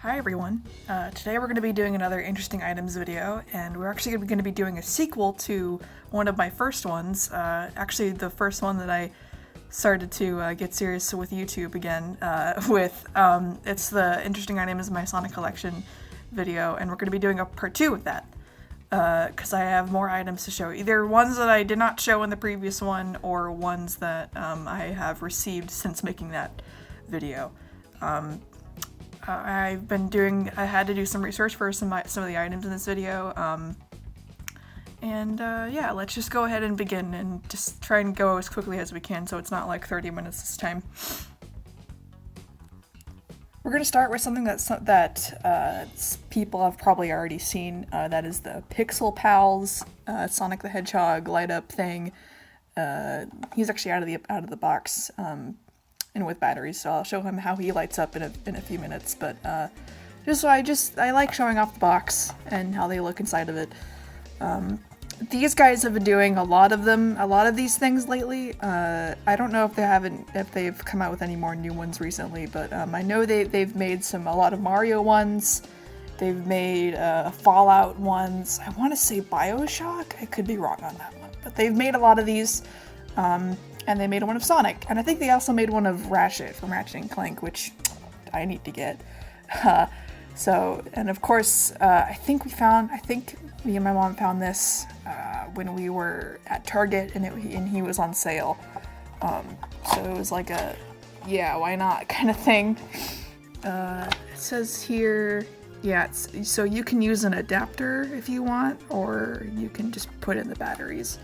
Hi everyone. Today we're going to be doing another interesting items video, and we're actually going to be doing a sequel to one of my first ones. Actually, the first one that I started to get serious with YouTube again with. It's the Interesting Items in My Sonic Collection video, and we're going to be doing a part 2 of that. Because I have more items to show. Either ones that I did not show in the previous one, or ones that I have received since making that video. I had to do some research for some of the items in this video, yeah, let's just go ahead and begin and just try and go as quickly as we can so it's not like 30 minutes this time. We're going to start with something that people have probably already seen, that is the Pixel Pals Sonic the Hedgehog light up thing. He's actually out of the box, and with batteries, so I'll show him how he lights up in a few minutes, but I like showing off the box and how they look inside of it. These guys have been doing a lot of these things lately. I don't know if they've come out with any more new ones recently, but I know they've made a lot of Mario ones. They've made Fallout ones. I want to say BioShock. I could be wrong on that one, but they've made a lot of these. And they made one of Sonic, and I think they also made one of Ratchet from Ratchet & Clank, which I need to get. And of course, I think me and my mom found this when we were at Target, and he was on sale. So it was like a, yeah, why not kind of thing. It says here, yeah, so you can use an adapter if you want, or you can just put in the batteries.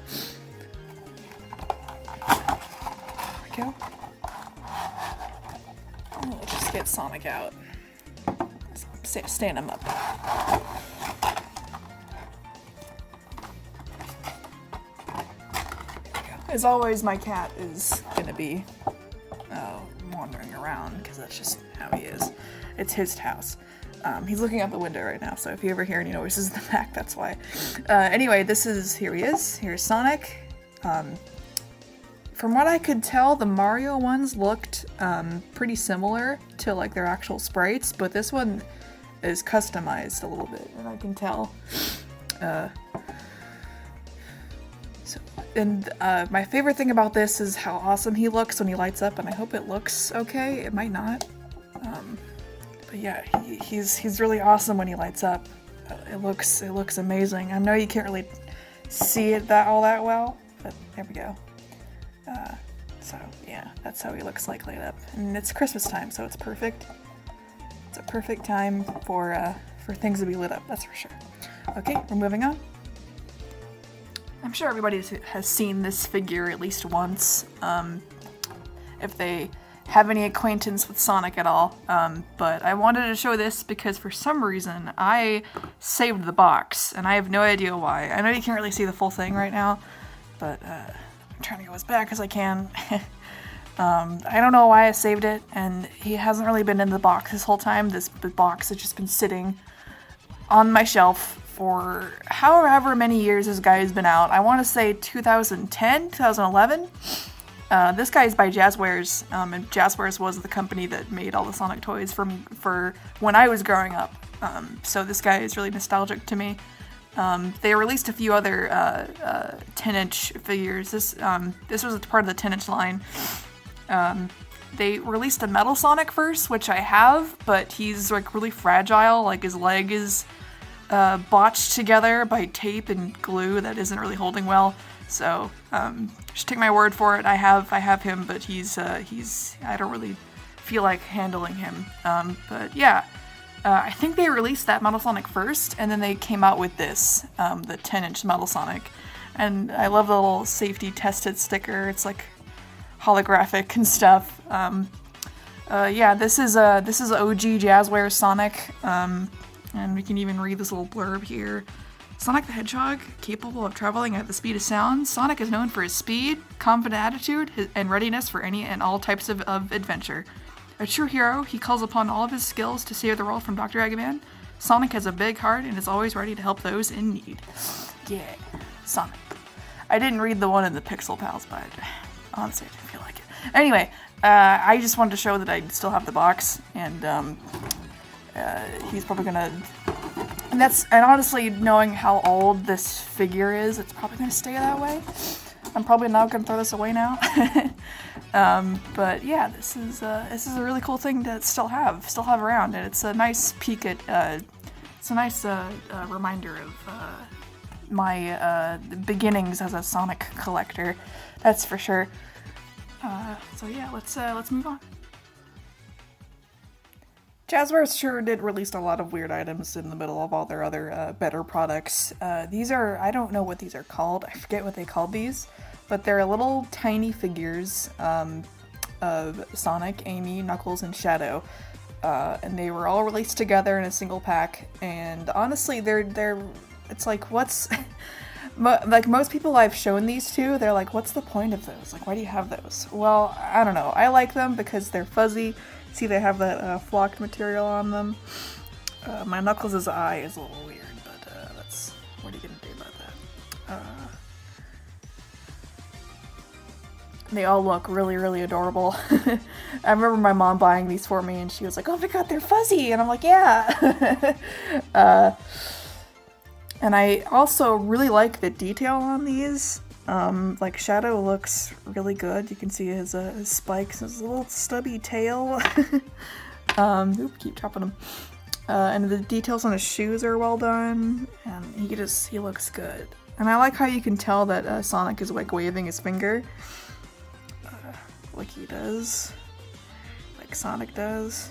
Go. Let's just get Sonic out. Stand him up. As always, my cat is gonna be wandering around because that's just how he is. It's his house. He's looking out the window right now, so if you ever hear any noises in the back, that's why. Anyway, here he is. Here's Sonic. From what I could tell, the Mario ones looked pretty similar to like their actual sprites, but this one is customized a little bit, and I can tell. My favorite thing about this is how awesome he looks when he lights up, and I hope it looks okay. It might not, but yeah, he's really awesome when he lights up. It looks amazing. I know you can't really see it all that well, but there we go. So yeah, that's how he looks like light up, and it's Christmas time, so it's perfect. It's a perfect time for things to be lit up, that's for sure. Okay, we're moving on. I'm sure everybody has seen this figure at least once, if they have any acquaintance with Sonic at all, but I wanted to show this because for some reason I saved the box, and I have no idea why. I know you can't really see the full thing right now, but I'm trying to go as back as I can. I don't know why I saved it, and he hasn't really been in the box this whole time. The box has just been sitting on my shelf for however many years this guy has been out. I want to say 2010, 2011. This guy is by Jazzwares, and Jazzwares was the company that made all the Sonic toys for when I was growing up. So this guy is really nostalgic to me. They released a few other 10-inch figures. This was part of the 10-inch line. They released a Metal Sonic first, which I have, but he's like really fragile. Like his leg is botched together by tape and glue that isn't really holding well. So just take my word for it. I have him, but he's I don't really feel like handling him. But yeah. I think they released that Metal Sonic first, and then they came out with this, the 10-inch Metal Sonic. And I love the little safety tested sticker. It's like holographic and stuff. Yeah, this is OG Jazzwares Sonic, and we can even read this little blurb here. Sonic the Hedgehog, capable of traveling at the speed of sound, Sonic is known for his speed, confident attitude, and readiness for any and all types of adventure. A true hero, he calls upon all of his skills to save the world from Dr. Eggman. Sonic has a big heart and is always ready to help those in need. Yeah, Sonic. I didn't read the one in the Pixel Pals, but honestly, I didn't feel like it. Anyway, I just wanted to show that I still have the box, and he's probably gonna. And honestly, knowing how old this figure is, it's probably gonna stay that way. I'm probably not gonna throw this away now. But yeah, this is a really cool thing to still have around, and it's a nice peek at. It's a nice reminder of my beginnings as a Sonic collector. That's for sure. So yeah, let's move on. Jazzwares sure did release a lot of weird items in the middle of all their other better products. These are, I don't know what these are called. I forget what they called these, but they're little tiny figures of Sonic, Amy, Knuckles, and Shadow. And they were all released together in a single pack. And honestly, it's like, what's... like, most people I've shown these to, they're like, what's the point of those? Like, why do you have those? Well, I don't know. I like them because they're fuzzy. See, they have that flocked material on them. My Knuckles' eye is a little weird, but that's... what are you gonna do about that? They all look really, really adorable. I remember my mom buying these for me, and she was like, oh my god, they're fuzzy! And I'm like, yeah! And I also really like the detail on these. Like, Shadow looks really good. You can see his spikes, his little stubby tail. Keep chopping him. And the details on his shoes are well done, and he looks good. And I like how you can tell that Sonic is like waving his finger. Like he does. Like Sonic does.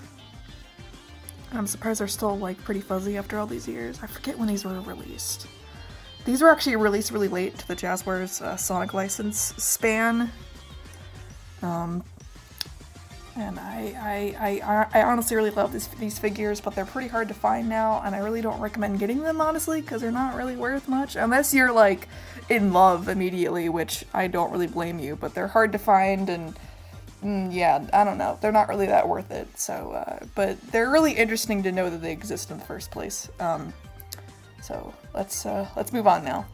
I'm surprised they're still like pretty fuzzy after all these years. I forget when these were released. These were actually released really late to the Jazzwares Sonic license span. And I honestly really love these figures, but they're pretty hard to find now, and I really don't recommend getting them, honestly, because they're not really worth much. Unless you're, like, in love immediately, which I don't really blame you, but they're hard to find, and yeah, I don't know. They're not really that worth it, so, but they're really interesting to know that they exist in the first place. So let's move on now.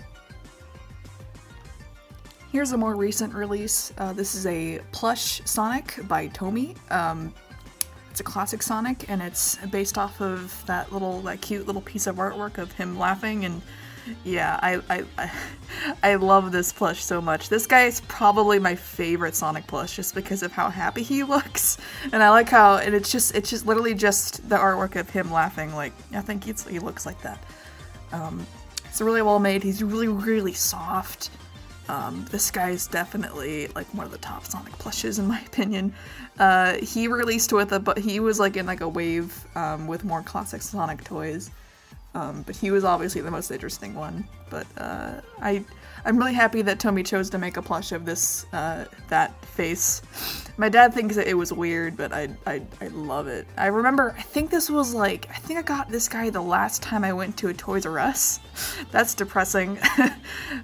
Here's a more recent release. This is a plush Sonic by Tomy. It's a classic Sonic, and it's based off of that cute little piece of artwork of him laughing, and yeah, I love this plush so much. This guy is probably my favorite Sonic plush just because of how happy he looks, and I like how, and it's just literally just the artwork of him laughing. Like, I think he looks like that. It's really well made. He's really, really soft. This guy's definitely like one of the top Sonic plushes in my opinion. He released but he was like in like a wave with more classic Sonic toys. But he was obviously the most interesting one. But I'm really happy that Tomy chose to make a plush of this that face. My dad thinks that it was weird, but I love it. I remember, I think I got this guy the last time I went to a Toys R Us. That's depressing.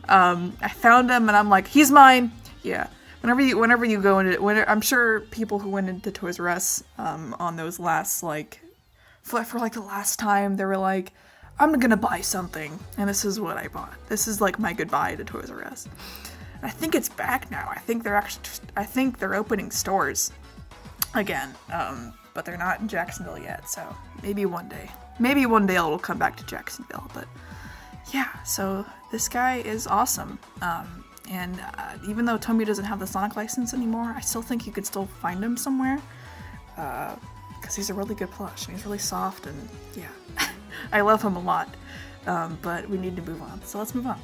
I found him and I'm like, he's mine. Yeah. Whenever you go into, I'm sure people who went into Toys R Us on those last for the last time, they were like, I'm gonna buy something, and this is what I bought. This is like my goodbye to Toys R Us. I think it's back now. I think they're opening stores again, but they're not in Jacksonville yet. So maybe one day it'll come back to Jacksonville. But yeah, so this guy is awesome. And even though Tomy doesn't have the Sonic license anymore, I still think you could still find him somewhere. Because he's a really good plush, and he's really soft, and yeah. I love him a lot, but we need to move on, so let's move on.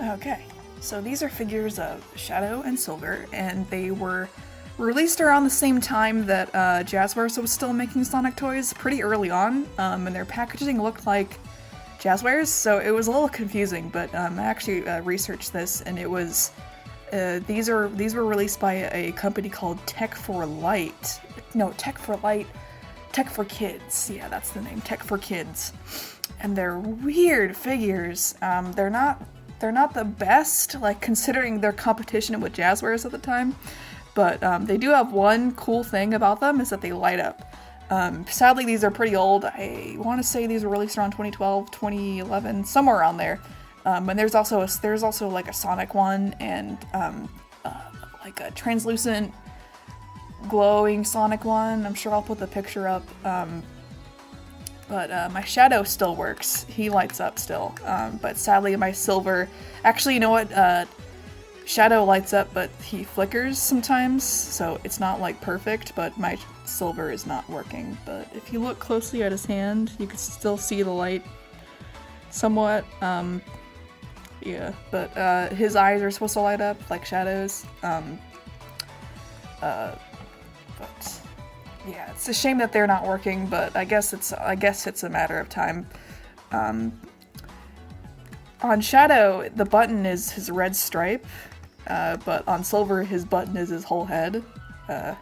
Okay, so these are figures of Shadow and Silver, and they were released around the same time that Jazzwares was still making Sonic toys, pretty early on, and their packaging looked like Jazzwares, so it was a little confusing, but I actually researched this, and it was these were released by a company called Tech for Kids. Yeah, that's the name. Tech for Kids. And they're weird figures. They're not the best, like, considering their competition with Jazzwares at the time. But they do have one cool thing about them, is that they light up. Sadly, these are pretty old. I want to say these were released around 2012, 2011, somewhere around there. And there's also like a Sonic one, and like a translucent glowing Sonic one. I'm sure I'll put the picture up. But my Shadow still works. He lights up still. But sadly my Silver... Actually, you know what? Shadow lights up, but he flickers sometimes, so it's not like perfect, but my Silver is not working. But if you look closely at his hand, you can still see the light somewhat. Yeah, but his eyes are supposed to light up like Shadow's. But yeah, it's a shame that they're not working, but I guess it's a matter of time. On Shadow, the button is his red stripe, but on Silver, his button is his whole head. Yeah,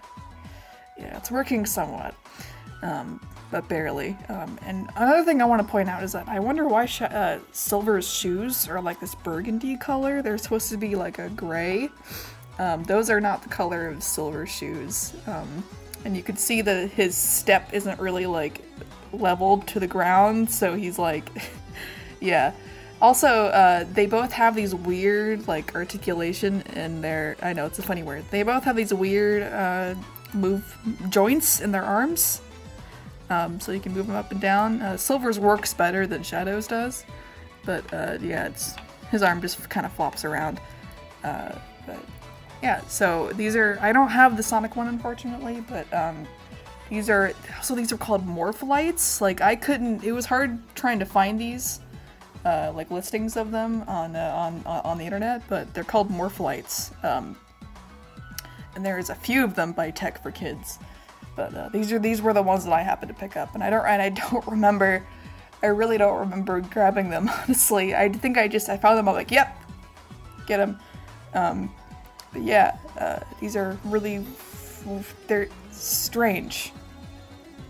it's working somewhat, but barely. And another thing I want to point out is that I wonder why Silver's shoes are like this burgundy color. They're supposed to be like a gray. Those are not the color of Silver's shoes. And you can see that his step isn't really like leveled to the ground, so he's like, yeah. Also, they both have these weird like articulation in their, I know it's a funny word, they both have these weird move joints in their arms, so you can move them up and down. Silver's works better than Shadow's does, but yeah, his arm just kind of flops around. But yeah, so these are, I don't have the Sonic one unfortunately, but these are called Morphlights. Like it was hard trying to find these like listings of them on the internet, but they're called Morphlights. And there's a few of them by Tech for Kids, but these were the ones that I happened to pick up, and I really don't remember grabbing them, honestly. I think I found them, I'm like, yep, get them. But yeah, these are really, they're strange.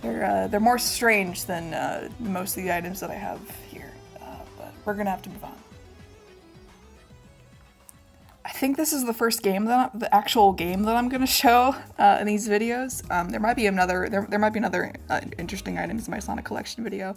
They're more strange than most of the items that I have here, but we're gonna have to move on. I think this is the first game the actual game that I'm gonna show in these videos. There might be another interesting items in my Sonic collection video.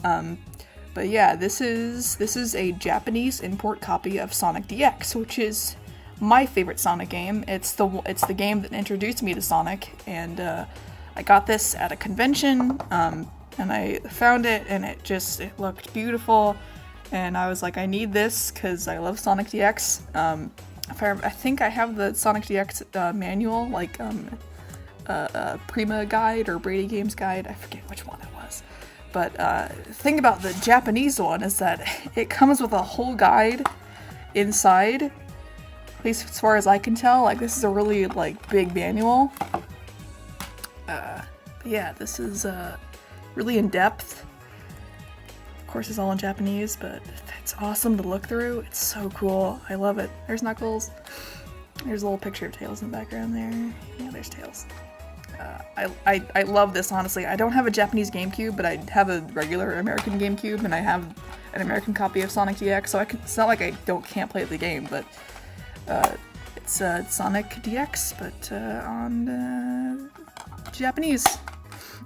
But yeah, this is a Japanese import copy of Sonic DX, which is my favorite Sonic game. It's the game that introduced me to Sonic, and I got this at a convention, and I found it, and it looked beautiful, and I was like, I need this because I love Sonic DX. I think I have the Sonic DX manual, like Prima guide or Brady Games guide. I forget which one it was. But the thing about the Japanese one is that it comes with a whole guide inside. At least as far as I can tell, like this is a really like big manual. Yeah, this is really in depth. Of course, it's all in Japanese, but it's awesome to look through. It's so cool. I love it. There's Knuckles. There's a little picture of Tails in the background there. Yeah, there's Tails. I love this, honestly. I don't have a Japanese GameCube, but I have a regular American GameCube, and I have an American copy of Sonic DX, so it's not like I can't play the game, but it's Sonic DX, but on Japanese.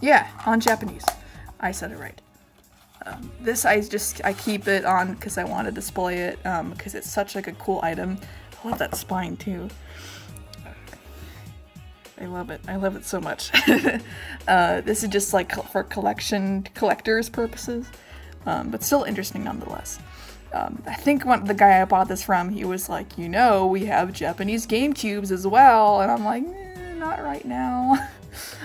Yeah, on Japanese. I said it right. This I keep it on because I want to display it, because it's such like a cool item. I love that spine too. I love it. I love it so much. This is just like for collectors purposes, but still interesting nonetheless. I think the guy I bought this from, he was like, we have Japanese GameCubes as well, and I'm like, not right now.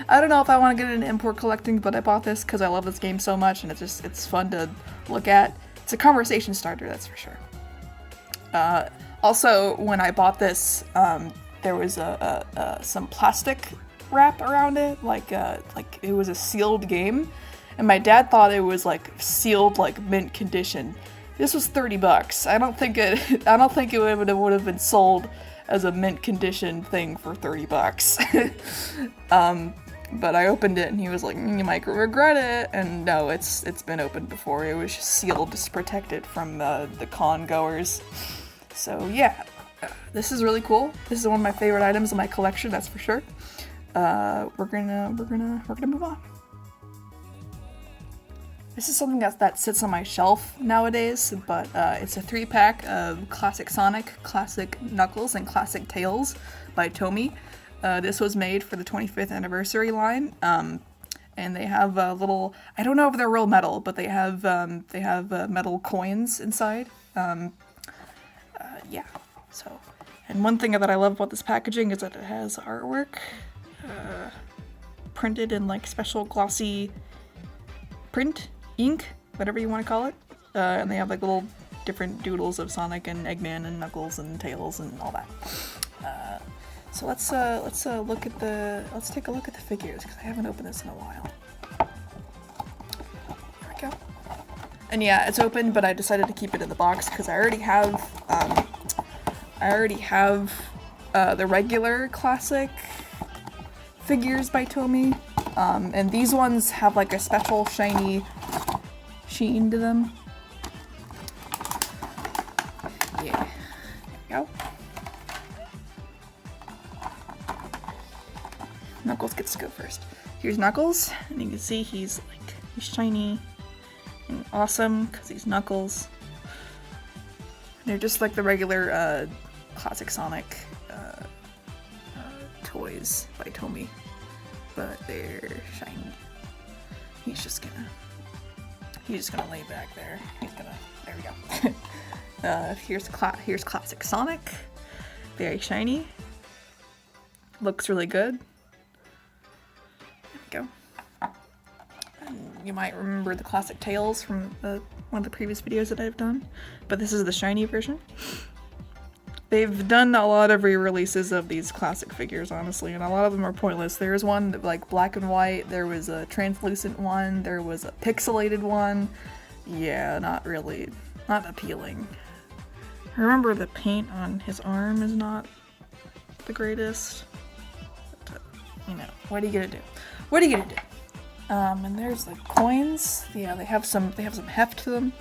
I don't know if I want to get into import collecting, but I bought this because I love this game so much, and it's fun to look at. It's a conversation starter, that's for sure. Also, when I bought this, there was some plastic wrap around it, like it was a sealed game, and my dad thought it was like sealed, like mint condition. This was $30. I don't think it would have been sold as a mint condition thing for $30. But I opened it and he was like, you might regret it. And no, it's been opened before. It was just sealed, just protected from the con goers. So yeah, this is really cool. This is one of my favorite items in my collection, that's for sure. We're gonna move on. This is something that sits on my shelf nowadays, but it's a 3-pack of Classic Sonic, Classic Knuckles, and Classic Tails by Tomy. This was made for the 25th anniversary line. And they have little, I don't know if they're real metal, but they have metal coins inside. Yeah, so. And one thing that I love about this packaging is that it has artwork printed in like special glossy print, ink, whatever you want to call it. And they have like little different doodles of Sonic and Eggman and Knuckles and Tails and all that. So let's take a look at the figures, because I haven't opened this in a while. There we go. And yeah, it's open, but I decided to keep it in the box because I already have the regular classic figures by Tomy, and these ones have like a special shiny sheen to them. Yeah, there we go. Knuckles gets to go first. Here's Knuckles, and you can see he's shiny and awesome because he's Knuckles. They're just like the regular classic Sonic toys by Tomy, but they're shiny. He's just gonna lay back there. There we go. Here's classic Sonic. Very shiny. Looks really good. Go. And you might remember the classic Tails from one of the previous videos that I've done, but this is the shiny version. They've done a lot of re-releases of these classic figures, honestly, and a lot of them are pointless. There's one like black and white, there was a translucent one, there was a pixelated one. Yeah, not appealing. I remember the paint on his arm is not the greatest. But, you know, what are you gonna do? What are you gonna do? And there's the coins. Yeah, they have some heft to them.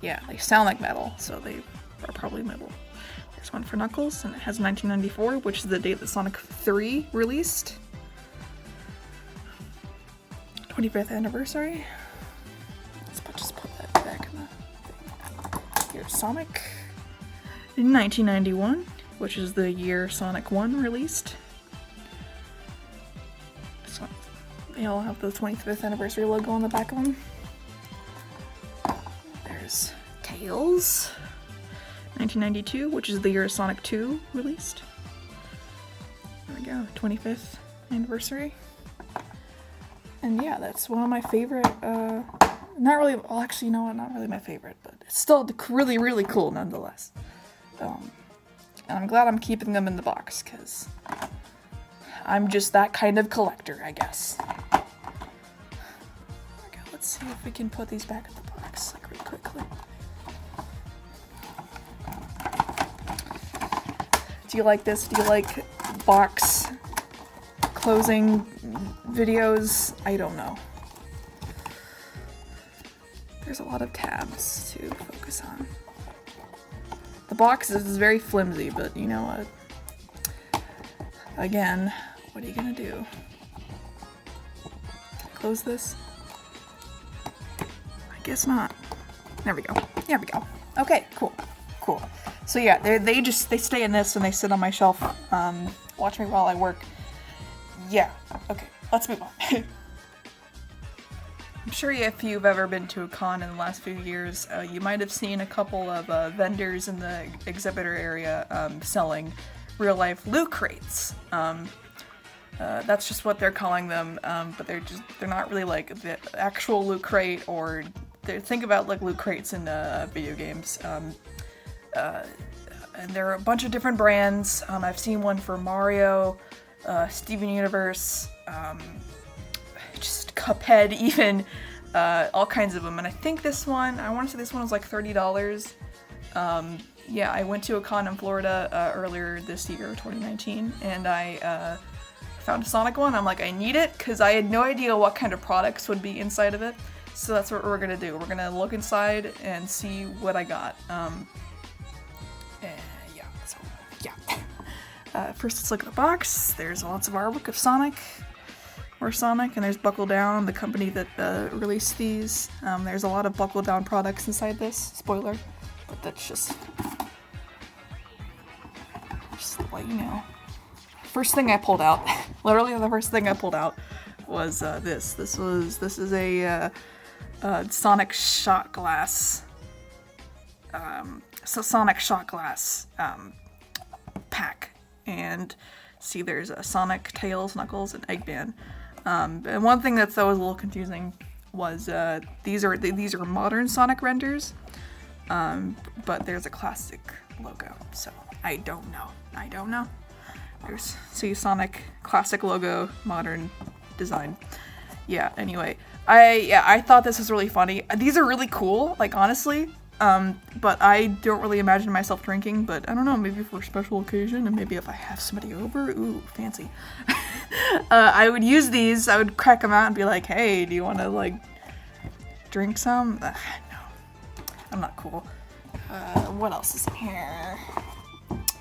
Yeah, they sound like metal, so they are probably metal. There's one for Knuckles, and it has 1994, which is the date that Sonic 3 released. 25th anniversary. Let's just put that back in the thing. Here's Sonic. In 1991, which is the year Sonic 1 released. They all have the 25th anniversary logo on the back of them. There's Tails. 1992, which is the year Sonic 2 released. There we go, 25th anniversary. And yeah, that's one of my favorite, not really, well actually, no, not really my favorite, but it's still really, really cool nonetheless. And I'm glad I'm keeping them in the box, because I'm just that kind of collector, I guess. Okay, let's see if we can put these back in the box, like, really quickly. Do you like this? Do you like box closing videos? I don't know. There's a lot of tabs to focus on. The box is very flimsy, but you know what? Again, what are you gonna do? Close this? I guess not. There we go. There we go. Okay, cool. Cool. So yeah, they stay in this and they sit on my shelf, watch me while I work. Yeah, okay, let's move on. I'm sure if you've ever been to a con in the last few years, you might have seen a couple of vendors in the exhibitor area selling real-life loot crates. That's just what they're calling them, but they're not really like the actual loot crate, or think about like loot crates in video games. And there are a bunch of different brands. I've seen one for Mario, Steven Universe, just Cuphead even, all kinds of them. And I think this one, I want to say this one was like $30. Yeah, I went to a con in Florida earlier this year, 2019, and I found a Sonic one. I'm like, I need it, because I had no idea what kind of products would be inside of it. So that's what we're gonna do. We're gonna look inside and see what I got. First, let's look at the box. There's lots of artwork of Sonic, and there's Buckle Down, the company that released these. There's a lot of Buckle Down products inside this. Spoiler, but that's just to let you know. first thing I pulled out, literally the first thing I pulled out was this. This is a Sonic shot glass. Sonic shot glass pack, and see, there's a Sonic, Tails, Knuckles, and Eggman. And one thing that was a little confusing was these are modern Sonic renders, but there's a classic logo, so I don't know. There's Sonic classic logo, modern design. Yeah. Anyway, I thought this was really funny. These are really cool, like honestly. But I don't really imagine myself drinking, but I don't know, maybe for a special occasion, and maybe if I have somebody over, ooh, fancy. I would use these, I would crack them out and be like, hey, do you want to, like, drink some? No, I'm not cool. What else is in here?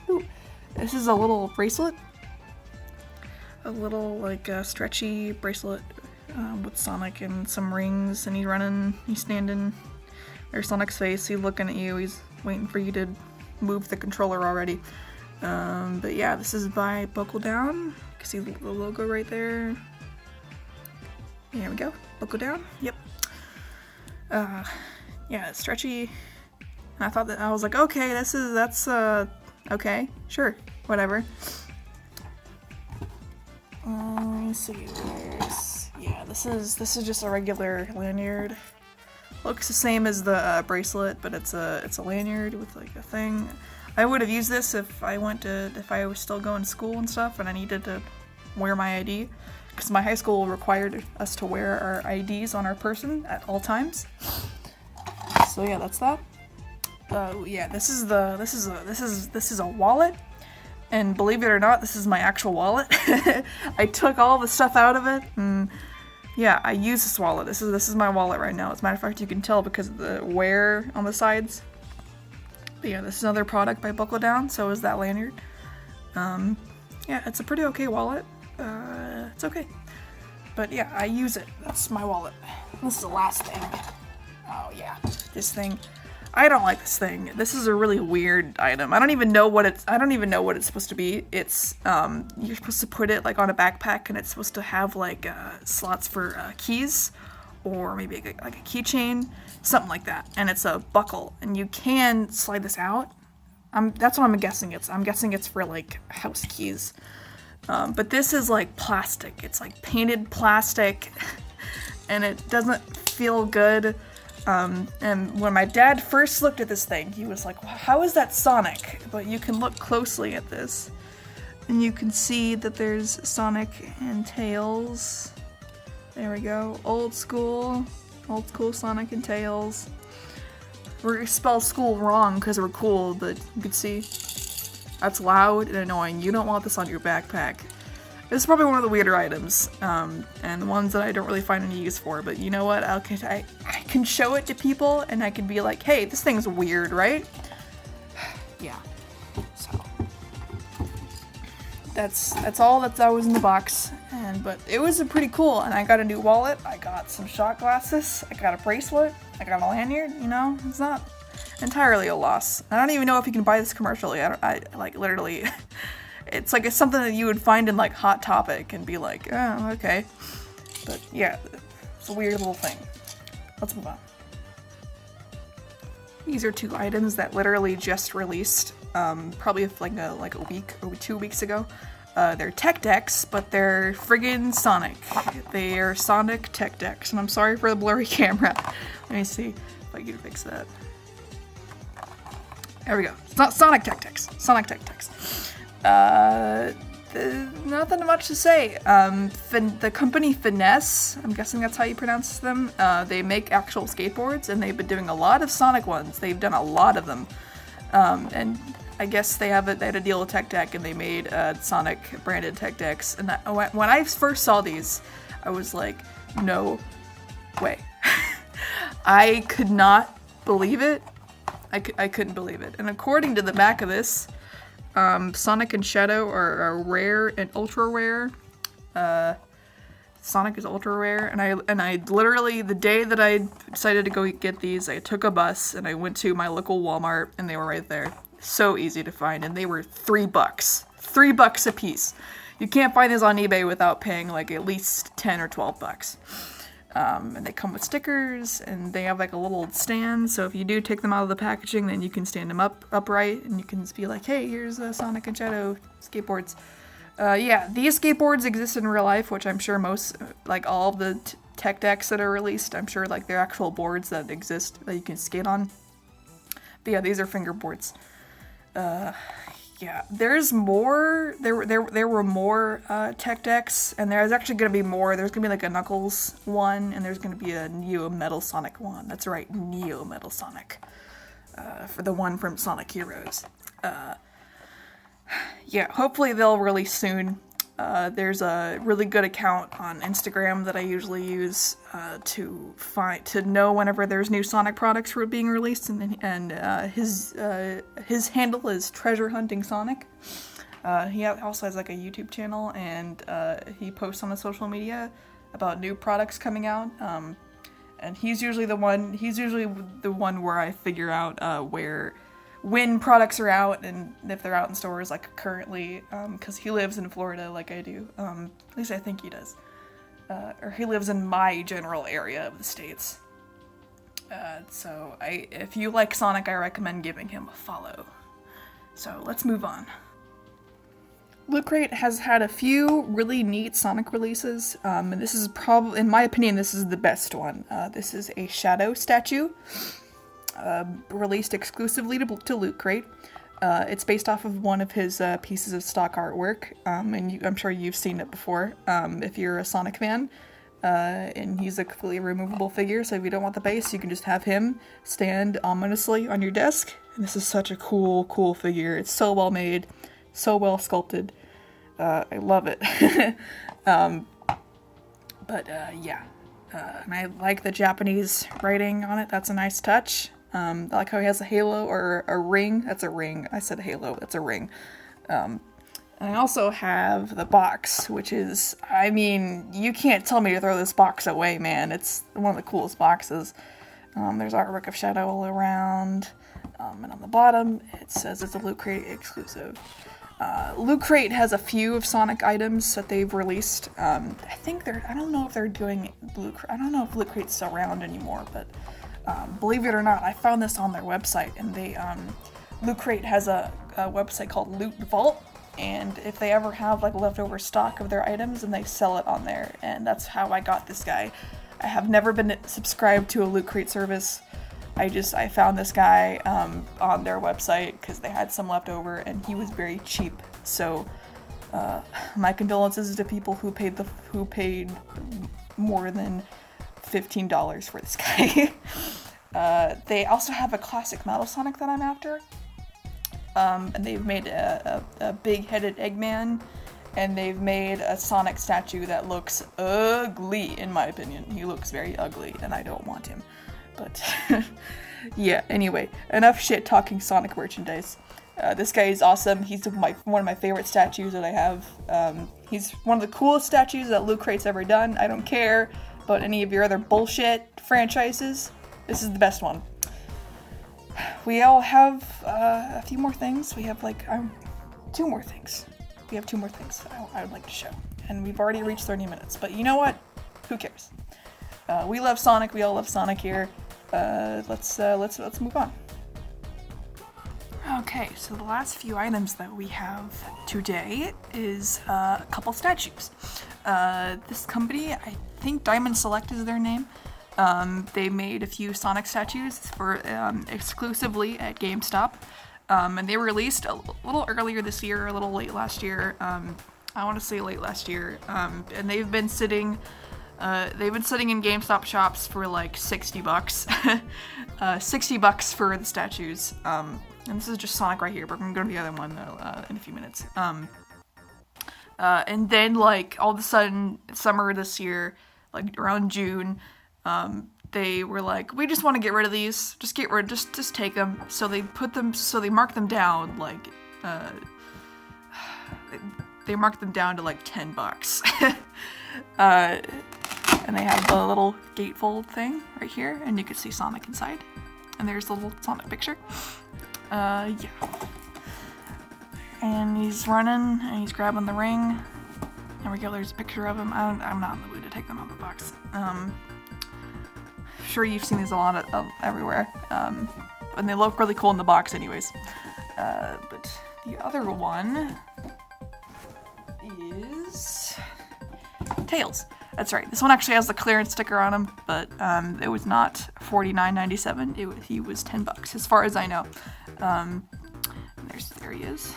Ooh, this is a little bracelet. A little, like, stretchy bracelet, with Sonic and some rings, and he's standing. There's Sonic's face, he's looking at you, he's waiting for you to move the controller already. But yeah, this is by Buckle Down. You can see the logo right there. There we go, Buckle Down, yep. Yeah, it's stretchy. And I was like, okay, that's okay, sure, whatever. Let me see, yeah, this is just a regular lanyard. Looks the same as the bracelet, but it's a lanyard with like a thing. I would have used this if I was still going to school and stuff, and I needed to wear my ID, because my high school required us to wear our IDs on our person at all times. So yeah, that's that. Yeah, this is a wallet, and believe it or not, this is my actual wallet. I took all the stuff out of it, and yeah, I use this wallet. This is my wallet right now. As a matter of fact, you can tell because of the wear on the sides. But yeah, this is another product by Buckle Down, so is that lanyard. Yeah, it's a pretty okay wallet. It's okay. But yeah, I use it. That's my wallet. This is the last thing. Oh yeah, this thing. I don't like this thing. This is a really weird item. I don't even know what it's supposed to be. It's you're supposed to put it like on a backpack, and it's supposed to have like slots for keys, or maybe like a keychain, something like that. And it's a buckle, and you can slide this out. That's what I'm guessing. I'm guessing it's for like house keys. But this is like plastic. It's like painted plastic, and it doesn't feel good. And when my dad first looked at this thing, he was like, how is that Sonic? But you can look closely at this, and you can see that there's Sonic and Tails. There we go. Old school Sonic and Tails. We're gonna spell school wrong because we're cool, but you can see that's loud and annoying. You don't want this on your backpack. This is probably one of the weirder items, and the ones that I don't really find any use for, but you know what, I can show it to people, and I can be like, hey, this thing's weird, right? Yeah, so, that's all that was in the box, but it was pretty cool, and I got a new wallet, I got some shot glasses, I got a bracelet, I got a lanyard, you know, it's not entirely a loss. I don't even know if you can buy this commercially, I like, literally... It's like it's something that you would find in like Hot Topic and be like, oh, okay. But yeah, it's a weird little thing. Let's move on. These are two items that literally just released, probably like a week or 2 weeks ago. They're tech decks, but they're friggin' Sonic. They are Sonic tech decks, and I'm sorry for the blurry camera. Let me see if I can fix that. There we go. It's not Sonic tech decks. Sonic tech decks. Nothing much to say. The company Finesse, I'm guessing that's how you pronounce them, they make actual skateboards, and they've been doing a lot of Sonic ones. They've done a lot of them. And I guess they had a deal with Tech Deck, and they made Sonic branded Tech Decks. And when I first saw these, I was like, no way. I could not believe it. I couldn't believe it. And according to the back of this, Sonic and Shadow are rare and ultra rare. Sonic is ultra rare, and I literally, the day that I decided to go get these, I took a bus and I went to my local Walmart, and they were right there. So easy to find, and they were $3. $3 a piece. You can't find these on eBay without paying like at least 10 or 12 bucks. And they come with stickers, and they have like a little stand, so if you do take them out of the packaging, then you can stand them upright, and you can be like, hey, here's Sonic and Shadow skateboards. Yeah, these skateboards exist in real life, which I'm sure most, like all of the tech decks that are released, I'm sure like they're actual boards that exist that you can skate on. But yeah, these are fingerboards. Yeah, there's more. There were more tech decks, and there's actually gonna be more. There's gonna be like a Knuckles one, and there's gonna be a Neo Metal Sonic one. That's right, Neo Metal Sonic, for the one from Sonic Heroes. Yeah, hopefully they'll release soon. There's a really good account on Instagram that I usually use to know whenever there's new Sonic products being released, and his handle is Treasure Hunting Sonic. He also has like a YouTube channel, and he posts on his social media about new products coming out. And he's usually the one where I figure out when products are out and if they're out in stores, like currently, because he lives in Florida like I do. At least I think he does. Or he lives in my general area of the States. So if you like Sonic, I recommend giving him a follow. So let's move on. Loot Crate has had a few really neat Sonic releases, and this is probably, in my opinion, this is the best one. This is a Shadow statue. Released exclusively to Loot Crate. It's based off of one of his pieces of stock artwork, and I'm sure you've seen it before if you're a Sonic fan. And he's a completely removable figure, so if you don't want the base, you can just have him stand ominously on your desk. And this is such a cool figure. It's so well made, so well sculpted. I love it. Yeah. And I like the Japanese writing on it. That's a nice touch. I like how he has a halo or a ring. That's a ring. I said halo. That's a ring. And I also have the box, which is, I mean, you can't tell me to throw this box away, man. It's one of the coolest boxes. There's artwork of Shadow all around. And on the bottom, it says it's a Loot Crate exclusive. Loot Crate has a few of Sonic items that they've released. I don't know if they're doing I don't know if Loot Crate's around anymore, but believe it or not, I found this on their website, and Loot Crate has a website called Loot Vault, and if they ever have like leftover stock of their items, and they sell it on there, and that's how I got this guy. I have never been subscribed to a Loot Crate service. I found this guy on their website because they had some left over, and he was very cheap. So my condolences to people who paid more than $15 for this guy. They also have a classic Metal Sonic that I'm after. And they've made a big-headed Eggman, and they've made a Sonic statue that looks ugly, in my opinion. He looks very ugly, and I don't want him. But yeah, anyway, enough shit talking Sonic merchandise. This guy is awesome. He's one of my favorite statues that I have. He's one of the coolest statues that Loot Crate's ever done. I don't care about any of your other bullshit franchises. This is the best one. We all have a few more things. We have like 2 more things. We have 2 more things I would like to show. And we've already reached 30 minutes. But you know what? Who cares? We love Sonic. We all love Sonic here. Let's move on. Okay, so the last few items that we have today is a couple statues. This company, I think Diamond Select is their name. They made a few Sonic statues for exclusively at GameStop, and they were released a little earlier this year, a little late last year. I want to say late last year, and they've been sitting in GameStop shops for like $60. $60 for the statues. And this is just Sonic right here, but we're going to go to the other one in a few minutes. And then like all of a sudden, summer this year, like around June, they were like, we just want to get rid of these. Just take them. So they mark them down like, they marked them down to like $10. And they have the little gatefold thing right here, and you can see Sonic inside. And there's the little Sonic picture. Yeah. And he's running, and he's grabbing the ring. There we go, there's a picture of him. I'm not in the mood to take them out of the box. Sure you've seen these a lot everywhere. And they look really cool in the box anyways. But the other one is Tails. That's right. This one actually has the clearance sticker on him, but it was not $49.97. He was $10, as far as I know. There he is.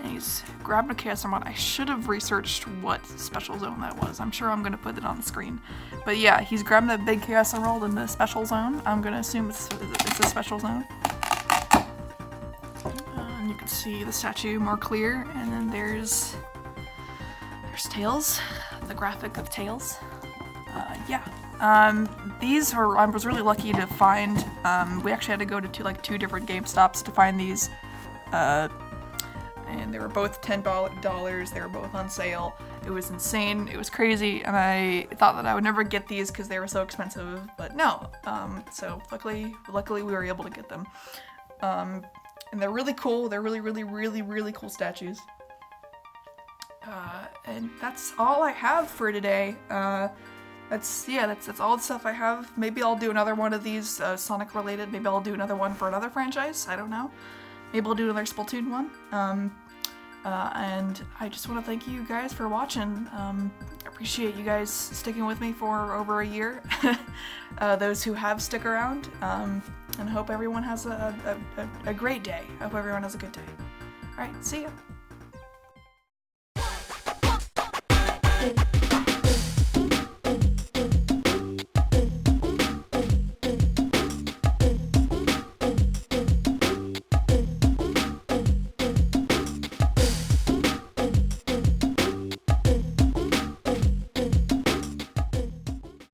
And he's grabbing a chaos emerald. I should have researched what special zone that was. I'm sure I'm going to put it on the screen. But yeah, he's grabbing that big chaos emerald in the special zone. I'm going to assume it's a special zone. And you can see the statue more clear. And then there's Tails, the graphic of Tails. These were, I was really lucky to find. We actually had to go to two different GameStops to find these. And they were both $10. They were both on sale. It was insane. It was crazy, and I thought that I would never get these because they were so expensive, but no. So luckily we were able to get them. And they're really cool. They're really cool statues. And that's all I have for today. That's all the stuff I have. Maybe I'll do another one of these Sonic related. Maybe I'll do another one for another franchise. I don't know. Maybe I'll do another Splatoon one. And I just want to thank you guys for watching. Appreciate you guys sticking with me for over a year. Those who have stick around. And hope everyone has a great day. I hope everyone has a good day. Alright, see ya.